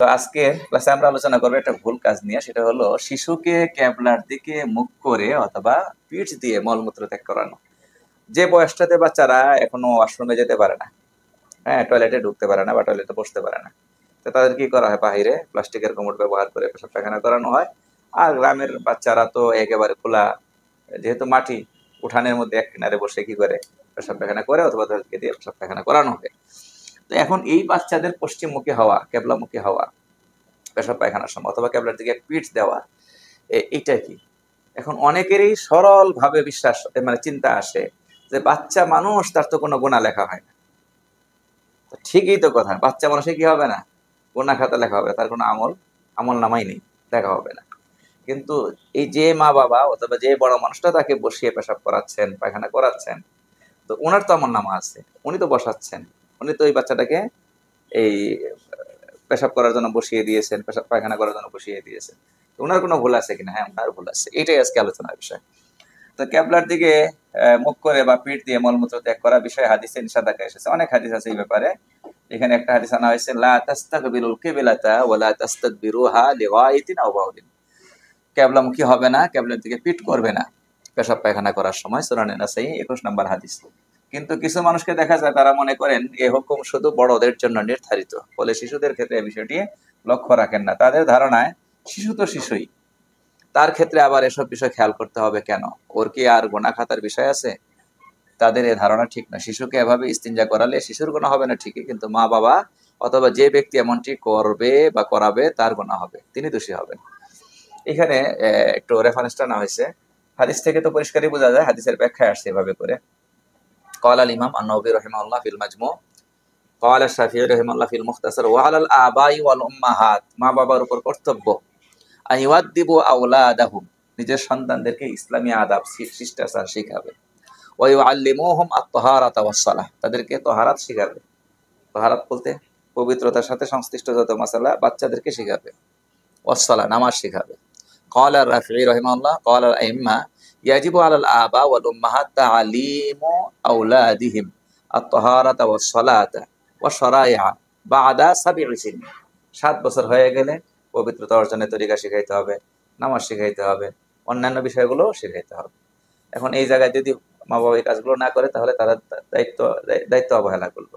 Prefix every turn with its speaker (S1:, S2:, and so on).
S1: তো আজকে ক্লাসে আমরা আলোচনা করবো একটা ভুল কাজ নিয়ে, সেটা হলো শিশুকে ক্যাবলার দিকে মুখ করে অথবা পিঠ দিয়ে মলমূত্র ত্যাগ করানো। যে বয়সটাতে বাচ্চারা এখনো ওয়াশরুমে যেতে পারে না, হ্যাঁ, টয়লেটে ঢুকতে পারে না বা টয়লেটে বসতে পারে না, তো তাদের কি করা হয়, বাহিরে প্লাস্টিকের কোমর ব্যবহার করে পেশাব পায়খানা করানো হয়। আর গ্রামের বাচ্চারা তো একেবারে খোলা, যেহেতু মাটি, উঠানের মধ্যে এক কিনারে বসে কি করে পেশাব পায়খানা করে অথবা তাদেরকে দিয়ে পেশাব পায়খানা করানো হয়। তো এখন এই বাচ্চাদের পশ্চিমমুখী হওয়া, কেবলামুখী হওয়া পেশাব পায়খানার সময় অথবা কেবলার দিকে পিঠ দেওয়া, এইটা কি? এখন অনেকেরই সরল ভাবে বিশ্বাস, মানে চিন্তা আসে যে বাচ্চা মানুষ, তার তো কোনো গুণা লেখা হয় না। তো ঠিকই তো কথা, বাচ্চা মানুষের কি হবে না, গুণা খাতা লেখা হবে, তার কোনো আমল আমল নামাই নেই, দেখা হবে না। কিন্তু এই যে মা বাবা অথবা যে বড় মানুষটা তাকে বসিয়ে পেশাব করাচ্ছেন, পায়খানা করাচ্ছেন, তো ওনার তো আমল নামা আছে, উনি তো বসাচ্ছেন, উনি তো এই বাচ্চাটাকে এই পেশাব করার জন্য বসিয়ে দিয়েছেন, পেশাব পায়খানা করার জন্য বসিয়ে দিয়েছেন। ওনার কোনো ভুল আছে কিনা? হ্যাঁ, ওনার ভুল আছে। এটাই আজকে আলোচনার বিষয়। তো ক্যাবলার দিকে মুখ করে বা পিঠ দিয়ে মলমূত্র ত্যাগ করা বিষয়ে হাদিসে নিষেধাজ্ঞা এসেছে, অনেক হাদিস আছে এই ব্যাপারে। এখানে একটা হাদিস আনা হয়েছে, লা তাস্তাকবিলুল কিবলাতা ওয়া লা তাস্তাদবিরুহা লিগাইতিন আও বাউলিন। ক্যাবলামুখী হবে না, ক্যাবলার দিকে পিঠ করবে না পেশাব পায়খানা করার সময়। সূরা নাসাই 21 নম্বর হাদিস। কিন্তু কিছু মানুষকে দেখা যায় তারা মনে করেন এই হুকুম শুধু বড়দের জন্য নির্ধারিত, ফলে শিশুদের ক্ষেত্রে এই বিষয়টি লক্ষ্য রাখেন না। তাদের ধারণায় শিশু তো শিশুই, তার ক্ষেত্রে আবার এসব বিষয় খেয়াল করতে হবে কেন, ওর কি আর গোনা খাতার বিষয় আছে? তাদের এই ধারণা ঠিক না। শিশুকে এভাবে ইস্তিনজা করালে শিশুর গোনা হবে না ঠিকই, কিন্তু মা বাবা অথবা যে ব্যক্তি এমনটি করবে বা করাবে তার গোনা হবে, তিনি দোষী হবেন। এখানে একটু রেফারেন্সটা না হয়েছে, হাদিস থেকে তো পরিষ্কারই বোঝা যায়, হাদিসের ব্যাখ্যায় আসছে এভাবে করে। قال الإمام النووي رحمه الله في المجموع قال الشافعي رحمه الله في المختصر وعلى الآباء والأمهات, মা বাবার উপর কর্তব্য أن يؤدبوا أولادهم, নিজের সন্তানদেরকে ইসলামী আদাব শিষ্টাচার শিখাবে। ويعلموهم الطهارة والصلاة, তাদেরকে তহারাত শিখাবে। তহারাত বলতে পবিত্রতার সাথে সংশ্লিষ্ট যত মাসালা বাচ্চাদেরকে শিখাবে। والصلاة, নামাজ শিখাবে। قال الرافعي رحمه الله قال الأئمة يجب على الآباء والأمهات تعليم أولادهم الطهارة والصلاة والشرائع بعد 7 سنين, 7 বছর হয়ে গেলে পবিত্রতা অর্জনের তরিকা শিখাইতে হবে, নামাজ শিখাইতে হবে, অন্যান্য বিষয়গুলো শিখাইতে হবে। এখন এই জায়গায় যদি মা বাবা এই কাজগুলো না করে, তাহলে তারা দায়িত্ব অবহেলা করলো।